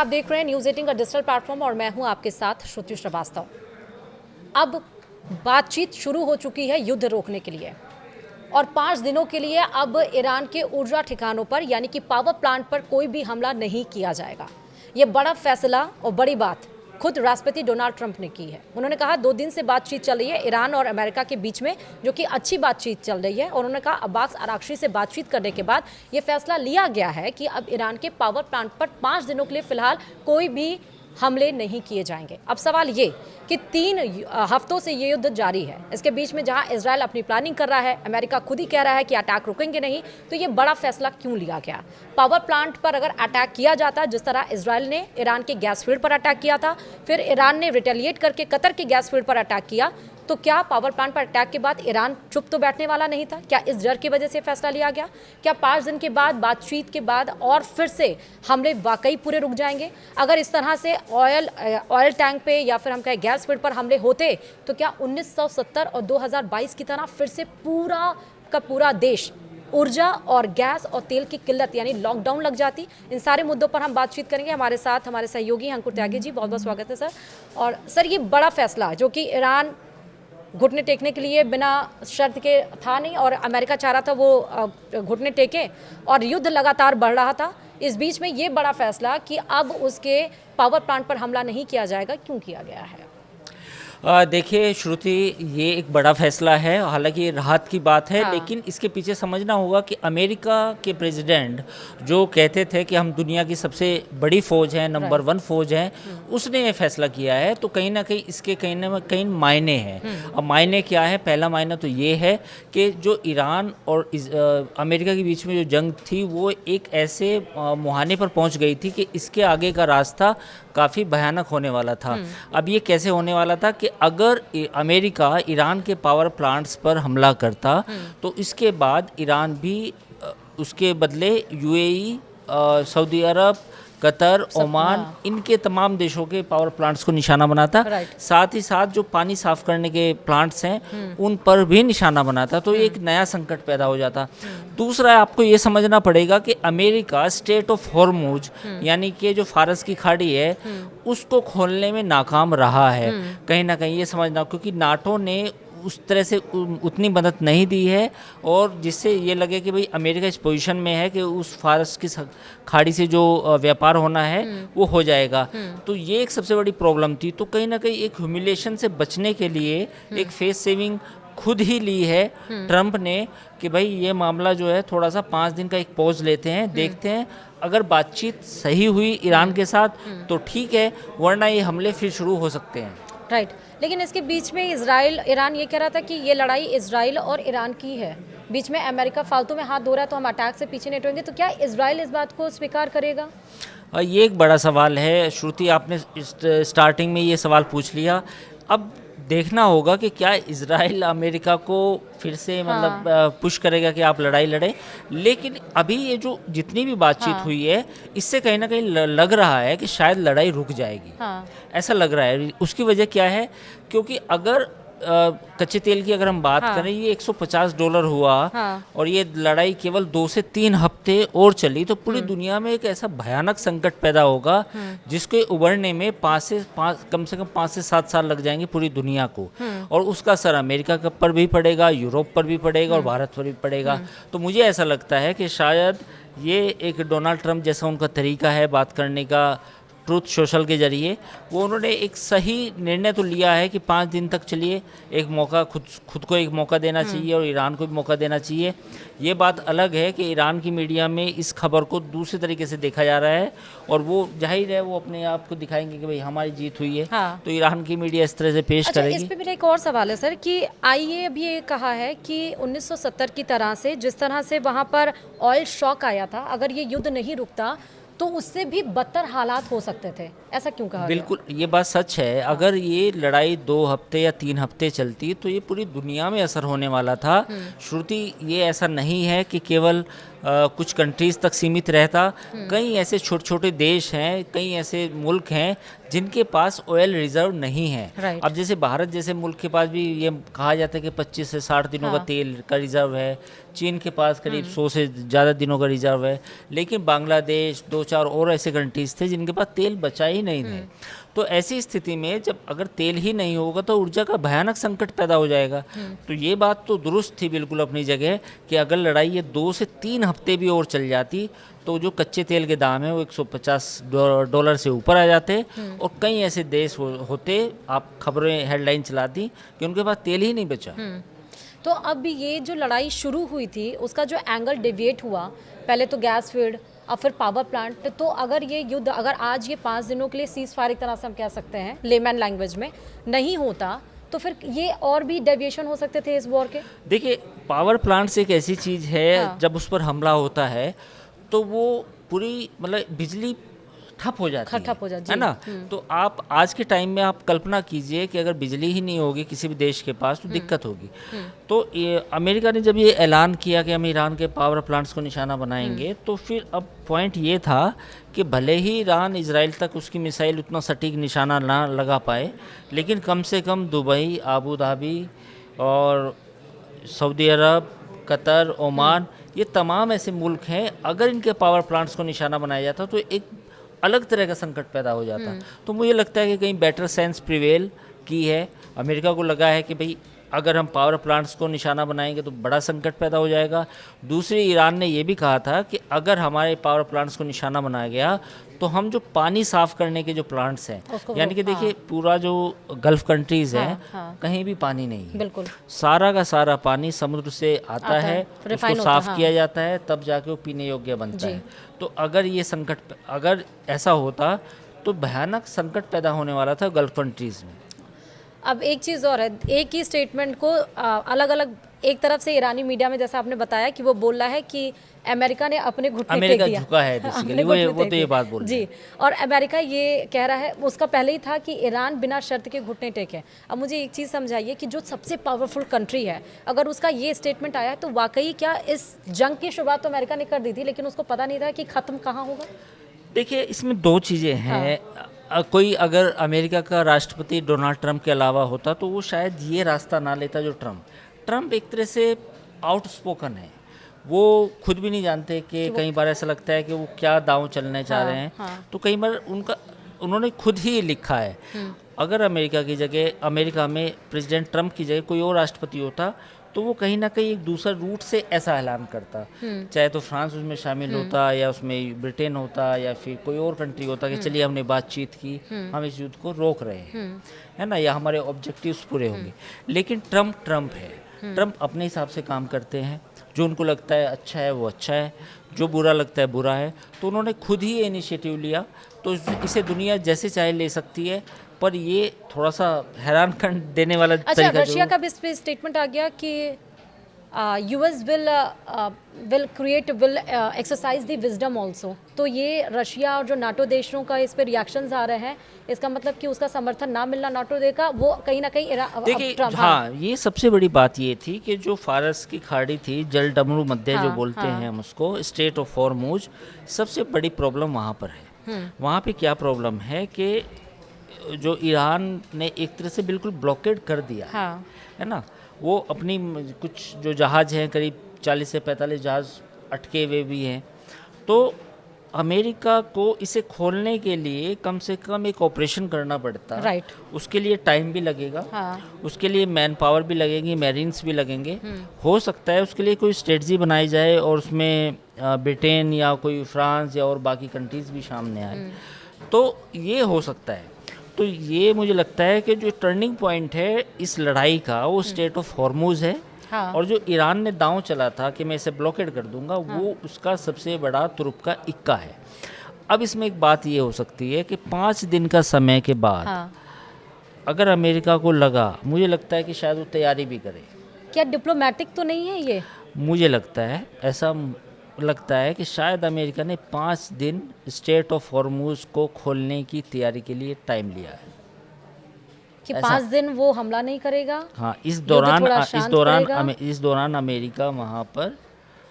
आप देख रहे हैं न्यूज़ 18 का डिजिटल प्लेटफॉर्म और मैं हूं आपके साथ श्रुति श्रीवास्तव। अब बातचीत शुरू हो चुकी है युद्ध रोकने के लिए और 5 दिनों के लिए अब ईरान के ऊर्जा ठिकानों पर यानी कि पावर प्लांट पर कोई भी हमला नहीं किया जाएगा। ये बड़ा फैसला और बड़ी बात खुद राष्ट्रपति डोनाल्ड ट्रंप ने की है। उन्होंने कहा 2 दिन से बातचीत चल रही है ईरान और अमेरिका के बीच में, जो कि अच्छी बातचीत चल रही है, और उन्होंने कहा अब्बास अराक्ची से बातचीत करने के बाद ये फैसला लिया गया है कि अब ईरान के पावर प्लांट पर 5 दिनों के लिए फिलहाल कोई भी हमले नहीं किए जाएंगे। अब सवाल ये कि 3 हफ्तों से ये युद्ध जारी है। इसके बीच में जहां इजराइल अपनी प्लानिंग कर रहा है, अमेरिका खुद ही कह रहा है कि अटैक रुकेंगे नहीं, तो ये बड़ा फैसला क्यों लिया गया? पावर प्लांट पर अगर अटैक किया जाता, जिस तरह इजराइल ने ईरान के गैस फील्ड पर अटैक किया था, फिर ईरान ने रिटेलिएट करके कतर के गैस फील्ड पर अटैक किया, तो क्या पावर प्लांट पर अटैक के बाद ईरान चुप तो बैठने वाला नहीं था? क्या इस डर की वजह से फैसला लिया गया? क्या 5 दिन के बाद बातचीत के बाद और फिर से हमले वाकई पूरे रुक जाएंगे? अगर इस तरह से ऑयल टैंक पे या फिर हम कहें गैस फील्ड पर हमले होते, तो क्या 1970 और 2022 की तरह फिर से पूरा का पूरा देश ऊर्जा और गैस और तेल की किल्लत यानी लॉकडाउन लग जाती? इन सारे मुद्दों पर हम बातचीत करेंगे। हमारे साथ हमारे सहयोगी अंकुर त्यागी जी, बहुत बहुत स्वागत है सर। और सर, ये बड़ा फैसला जो कि ईरान घुटने टेकने के लिए बिना शर्त के था नहीं, और अमेरिका चाह रहा था वो घुटने टेके, और युद्ध लगातार बढ़ रहा था। इस बीच में ये बड़ा फैसला कि अब उसके पावर प्लांट पर हमला नहीं किया जाएगा, क्यों किया गया है? देखिए श्रुति, ये एक बड़ा फैसला है, हालांकि ये राहत की बात है। हाँ। लेकिन इसके पीछे समझना होगा कि अमेरिका के प्रेसिडेंट जो कहते थे कि हम दुनिया की सबसे बड़ी फ़ौज हैं, नंबर 1 फ़ौज हैं, उसने ये फैसला किया है। तो कहीं ना कहीं इसके कहीं ना कहीं मायने हैं। अब मायने क्या है? पहला मायना तो ये है कि जो ईरान और अमेरिका के बीच में जो जंग थी, वो एक ऐसे मुहाने पर पहुंच गई थी कि इसके आगे का रास्ता काफ़ी भयानक होने वाला था। अब ये कैसे होने वाला था कि अगर अमेरिका ईरान के पावर प्लांट्स पर हमला करता, तो इसके बाद ईरान भी उसके बदले यूएई, सऊदी अरब, कतर, ओमान, इनके तमाम देशों के पावर प्लांट्स को निशाना बनाता। साथ ही साथ जो पानी साफ करने के प्लांट्स हैं उन पर भी निशाना बनाता। तो एक नया संकट पैदा हो जाता। दूसरा, आपको ये समझना पड़ेगा कि अमेरिका स्टेट ऑफ हॉर्मुज यानी कि जो फारस की खाड़ी है उसको खोलने में नाकाम रहा है। कहीं ना कहीं ये समझना, क्योंकि नाटो ने उस तरह से उतनी मदद नहीं दी है, और जिससे ये लगे कि भाई अमेरिका इस पोजीशन में है कि उस फारस की खाड़ी से जो व्यापार होना है वो हो जाएगा। तो ये एक सबसे बड़ी प्रॉब्लम थी। तो कहीं ना कहीं एक ह्यूमिलेशन से बचने के लिए एक फेस सेविंग खुद ही ली है ट्रंप ने कि भाई ये मामला जो है थोड़ा सा 5 दिन का एक पॉज लेते हैं, देखते हैं। अगर बातचीत सही हुई ईरान के साथ तो ठीक है, वरना ये हमले फिर शुरू हो सकते हैं। राइट। लेकिन इसके बीच में ईरान ये कह रहा था कि ये लड़ाई इजराइल और ईरान की है, बीच में अमेरिका फालतू में हाथ धो रहा है, तो हम अटैक से पीछे नहीं हटेंगे। तो क्या इजराइल इस बात को स्वीकार करेगा? ये एक बड़ा सवाल है श्रुति, आपने स्टार्टिंग में ये सवाल पूछ लिया। अब देखना होगा कि क्या इजराइल अमेरिका को फिर से मतलब पुश करेगा कि आप लड़ाई लड़ें। लेकिन अभी ये जो जितनी भी बातचीत हुई है, इससे कहीं ना कहीं लग रहा है कि शायद लड़ाई रुक जाएगी। ऐसा लग रहा है। उसकी वजह क्या है? क्योंकि अगर कच्चे तेल की अगर हम बात करें, ये $150 हुआ, और ये लड़ाई केवल 2 से 3 हफ्ते और चली, तो पूरी दुनिया में एक ऐसा भयानक संकट पैदा होगा जिसके उभरने में कम से कम 5 से 7 साल लग जाएंगे पूरी दुनिया को। और उसका असर अमेरिका पर भी पड़ेगा, यूरोप पर भी पड़ेगा, और भारत पर भी पड़ेगा। तो मुझे ऐसा लगता है कि शायद ये एक डोनाल्ड ट्रंप जैसा उनका तरीका है बात करने का, ट्रूथ सोशल के जरिए, वो उन्होंने एक सही निर्णय तो लिया है कि 5 दिन तक चलिए, एक मौका खुद को एक मौका देना चाहिए और ईरान को भी मौका देना चाहिए। ये बात अलग है कि ईरान की मीडिया में इस खबर को दूसरे तरीके से देखा जा रहा है, और वो जाहिर है वो अपने आप को दिखाएंगे कि भाई हमारी जीत हुई है। तो ईरान की मीडिया इस तरह से पेश करेगी। इस पे मेरा एक और सवाल है सर कि आईए अभी ये कहा है कि 1970 की तरह से, जिस तरह से वहाँ पर ऑयल शॉक आया था, अगर ये युद्ध नहीं रुकता तो उससे भी बदतर हालात हो सकते थे। ऐसा क्यों कहा? बिल्कुल, ये बात सच है। अगर ये लड़ाई 2 हफ्ते या 3 हफ्ते चलती तो ये पूरी दुनिया में असर होने वाला था। श्रुति, ये ऐसा नहीं है कि केवल कुछ कंट्रीज़ तक सीमित रहता। कई ऐसे छोटे छोटे देश हैं, कई ऐसे मुल्क हैं जिनके पास ऑयल रिजर्व नहीं है। Right. अब जैसे भारत जैसे मुल्क के पास भी ये कहा जाता है कि 25 से 60 दिनों का हाँ। तेल का रिजर्व है। चीन के पास करीब 100 से ज़्यादा दिनों का रिजर्व है। लेकिन बांग्लादेश, 2-4 और ऐसे कंट्रीज थे जिनके पास तेल बचा ही नहीं थे। तो ऐसी स्थिति में जब अगर तेल ही नहीं होगा तो ऊर्जा का भयानक संकट पैदा हो जाएगा। तो ये बात तो दुरुस्त थी बिल्कुल अपनी जगह कि अगर लड़ाई ये 2 से 3 हफ्ते भी और चल जाती तो जो कच्चे तेल के दाम है वो $150 से ऊपर आ जाते। और कई ऐसे देश होते, आप खबरें हेडलाइन चलाती कि उनके पास तेल ही नहीं बचा। तो अब ये जो लड़ाई शुरू हुई थी उसका जो एंगल डेविएट हुआ, पहले तो गैस फील्ड और फिर पावर प्लांट, तो अगर ये युद्ध अगर आज ये 5 दिनों के लिए सीज फायर एक तरह से हम कह सकते हैं लेमैन लैंग्वेज में नहीं होता तो फिर ये और भी डेविएशन हो सकते थे इस वॉर के। देखिए, पावर प्लांट्स एक ऐसी चीज़ है, हाँ। जब उस पर हमला होता है तो वो पूरी मतलब बिजली ठप हो जाती ठप हो जाती है ना। तो आप आज के टाइम में आप कल्पना कीजिए कि अगर बिजली ही नहीं होगी किसी भी देश के पास तो दिक्कत होगी। तो ये अमेरिका ने जब ये ऐलान किया कि हम ईरान के पावर प्लांट्स को निशाना बनाएंगे, तो फिर अब पॉइंट ये था कि भले ही ईरान इजराइल तक उसकी मिसाइल उतना सटीक निशाना ना लगा पाए, लेकिन कम से कम दुबई, आबू धाबी और सऊदी अरब, कतर, ओमान, ये तमाम ऐसे मुल्क हैं, अगर इनके पावर प्लांट्स को निशाना बनाया जाता तो एक अलग तरह का संकट पैदा हो जाता। तो मुझे लगता है कि कहीं बेटर सेंस प्रिवेल की है। अमेरिका को लगा है कि भाई अगर हम पावर प्लांट्स को निशाना बनाएंगे तो बड़ा संकट पैदा हो जाएगा। दूसरी, ईरान ने ये भी कहा था कि अगर हमारे पावर प्लांट्स को निशाना बनाया गया तो हम जो पानी साफ करने के जो प्लांट्स हैं, यानी कि देखिए पूरा जो गल्फ कंट्रीज़ हैं कहीं भी पानी नहीं है, बिल्कुल सारा का सारा पानी समुद्र से आता है, रिफाइन उसको होता साफ किया जाता है, तब जाके वो पीने योग्य बनता है। तो अगर ये संकट, अगर ऐसा होता तो भयानक संकट पैदा होने वाला था गल्फ कंट्रीज़ में। अब एक चीज़ और है, एक ही स्टेटमेंट को अलग अलग, एक तरफ से ईरानी मीडिया में जैसा आपने बताया कि वो बोल रहा है कि अमेरिका ने अपने घुटने टेक अमेरिका दिया, झुका है बेसिकली, वो तो ये बात बोल रहा है। जी, और अमेरिका ये कह रहा है, उसका पहले ही था कि ईरान बिना शर्त के घुटने टेके। अब मुझे एक चीज़ समझाइए कि जो सबसे पावरफुल कंट्री है, अगर उसका ये स्टेटमेंट आया तो वाकई क्या इस जंग की शुरुआत तो अमेरिका ने कर दी थी लेकिन उसको पता नहीं था कि ख़त्म कहाँ होगा? देखिए, इसमें 2 चीज़ें हैं। कोई अगर अमेरिका का राष्ट्रपति डोनाल्ड ट्रंप के अलावा होता तो वो शायद ये रास्ता ना लेता जो ट्रंप एक तरह से आउटस्पोकन है। वो खुद भी नहीं जानते कि कई बार ऐसा लगता है कि वो क्या दांव चलने चाह रहे हैं। तो कई बार उन्होंने खुद ही लिखा है। अगर अमेरिका में प्रेसिडेंट ट्रंप की जगह कोई और राष्ट्रपति होता तो वो कहीं ना कहीं एक दूसरा रूट से ऐसा ऐलान करता, चाहे तो फ्रांस उसमें शामिल होता या उसमें ब्रिटेन होता या फिर कोई और कंट्री होता कि चलिए हमने बातचीत की, हम इस युद्ध को रोक रहे हैं, है ना, या हमारे ऑब्जेक्टिव्स पूरे होंगे। लेकिन ट्रंप है, ट्रंप अपने हिसाब से काम करते हैं, जो उनको लगता है अच्छा है वो अच्छा है, जो बुरा लगता है बुरा है। तो उन्होंने खुद ही इनिशिएटिव लिया, तो इसे दुनिया जैसे चाहे ले सकती है, पर ये थोड़ा सा हैरान कर देने वाला अच्छा, रशिया का भी इस पे स्टेटमेंट आ गया कि US will exercise the wisdom also. तो ये रशिया और जो नाटो देशों का इस पे रिएक्शंस आ रहे हैं, इसका मतलब कि उसका समर्थन ना मिलना नाटो देगा, वो कहीं ना कहीं देखिए, हाँ, ये सबसे बड़ी बात ये थी कि जो फारस की खाड़ी थी, जल डमरू मध्य जो बोलते हैं हम उसको, स्ट्रेट ऑफ हॉर्मुज, सबसे बड़ी प्रॉब्लम वहाँ पर है। वहाँ पे क्या प्रॉब्लम है कि जो ईरान ने एक तरह से बिल्कुल ब्लॉकेड कर दिया है ना, वो अपनी कुछ जो जहाज़ हैं, करीब 40 से 45 जहाज़ अटके हुए भी हैं। तो अमेरिका को इसे खोलने के लिए कम से कम एक ऑपरेशन करना पड़ता, राइट। उसके लिए टाइम भी लगेगा, उसके लिए मैन पावर भी लगेगी, मैरिन्स भी लगेंगे। हो सकता है उसके लिए कोई स्ट्रेटजी बनाई जाए और उसमें ब्रिटेन या कोई फ्रांस या और बाकी कंट्रीज़ भी सामने आए, तो ये हो सकता है। तो ये मुझे लगता है कि जो टर्निंग पॉइंट है इस लड़ाई का वो स्ट्रेट ऑफ हॉर्मुज है। और जो ईरान ने दांव चला था कि मैं इसे ब्लॉकेड कर दूंगा, वो उसका सबसे बड़ा तुरुप का इक्का है। अब इसमें एक बात ये हो सकती है कि 5 दिन का समय के बाद अगर अमेरिका को लगा, मुझे लगता है कि शायद वो तैयारी भी करे। क्या डिप्लोमेटिक तो नहीं है ये? मुझे लगता है, ऐसा लगता है कि शायद अमेरिका ने 5 दिन स्ट्रेट ऑफ हॉर्मुज को खोलने की तैयारी के लिए टाइम लिया है कि 5 दिन वो हमला नहीं करेगा। हाँ, इस दौरान अमेरिका वहाँ पर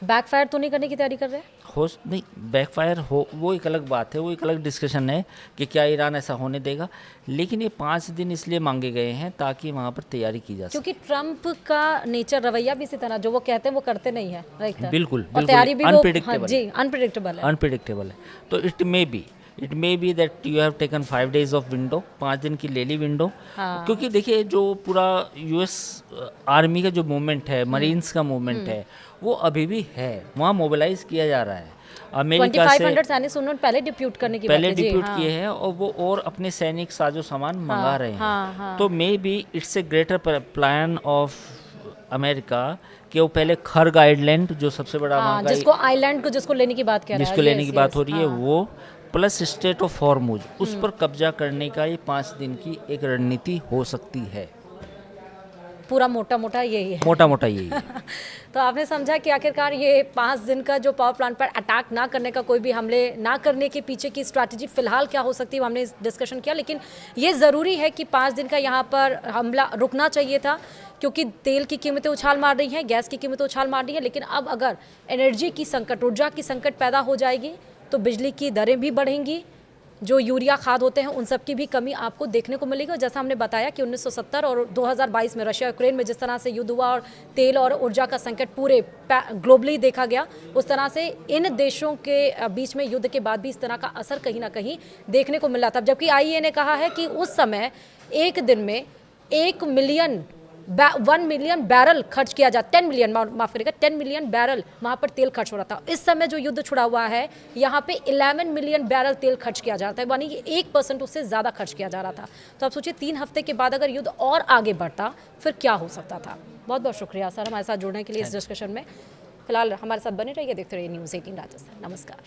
बैकफायर तो नहीं करने की तैयारी कर रहे हैं? हो नहीं, बैकफायर हो वो एक अलग बात है, वो एक अलग डिस्कशन है कि क्या ईरान ऐसा होने देगा, लेकिन ये 5 दिन इसलिए मांगे गए हैं ताकि वहाँ पर तैयारी की जा सके। क्योंकि ट्रम्प का नेचर, रवैया भी इसी तरह, जो वो कहते हैं वो करते नहीं है, राइट? बिल्कुल और तैयारी भी वो, हाँ अनप्रिडिक्टेबल जी, अनप्रिडिक्टेबल है। अनप्रिडिक्टेबल है। तो it may be that you have taken 5 days of window, 5 दिन की ले ली विंडो। हाँ। क्योंकि देखिए जो पूरा यूएस आर्मी का जो मूवमेंट है, मरीन्स का मूवमेंट है, वो अभी भी है, वहाँ मोबिलाइज किया जा रहा है। अमेरिका से 2500 सैनिक उन्होंने पहले डिप्यूट करने की पहले बात है, जी, डिप्यूट हाँ। किए हैं और वो और अपने सैनिक साजो सामान मंगा रहे हैं। हाँ, हाँ। तो may be it's a greater plan of America कि वो पहले खर्ग आइलैंड जो सबसे बड़ा हाँ, वहाँ का जिसको आइलैंड को जिसको लेने की बात कह रहा है, जिसको लेने की yes, बात yes, हो रही है, हाँ। वो प्लस स्टेट ऑफ हॉर्मुज, उस पर कब्जा करने का ये 5 दिन की एक रणनीति हो सकती है। पूरा मोटा मोटा यही है। मोटा मोटा यही है। तो आपने समझा कि आखिरकार ये 5 दिन का जो पावर प्लांट पर अटैक ना करने का, कोई भी हमले ना करने के पीछे की स्ट्रैटेजी फिलहाल क्या हो सकती है, वो हमने डिस्कशन किया। लेकिन ये ज़रूरी है कि 5 दिन का यहाँ पर हमला रुकना चाहिए था, क्योंकि तेल की कीमतें उछाल मार रही हैं, गैस की कीमतें उछाल मार रही हैं। लेकिन अब अगर एनर्जी की संकट, ऊर्जा की संकट पैदा हो जाएगी तो बिजली की दरें भी बढ़ेंगी, जो यूरिया खाद होते हैं उन सब की भी कमी आपको देखने को मिलेगी। और जैसा हमने बताया कि 1970 और 2022 में रशिया यूक्रेन में जिस तरह से युद्ध हुआ और तेल और ऊर्जा का संकट पूरे ग्लोबली देखा गया, उस तरह से इन देशों के बीच में युद्ध के बाद भी इस तरह का असर कहीं ना कहीं देखने को मिल रहा था। जबकि आईईए ने कहा है कि उस समय एक दिन में 1 मिलियन बैरल खर्च किया जा, 10 मिलियन, माफ करेगा, 10 मिलियन बैरल वहाँ पर तेल खर्च हो रहा था। इस समय जो युद्ध छुड़ा हुआ है यहाँ पे 11 मिलियन बैरल तेल खर्च किया जाता है, यानी कि 1% उससे ज़्यादा खर्च किया जा रहा था। तो आप सोचिए 3 हफ्ते के बाद अगर युद्ध और आगे बढ़ता फिर क्या हो सकता था। बहुत बहुत शुक्रिया सर हमारे साथ जुड़ने के लिए इस डिस्कशन में। फिलहाल हमारे साथ बने रहिए, देखते रहिए न्यूज़ 18 राजस्थान। नमस्कार।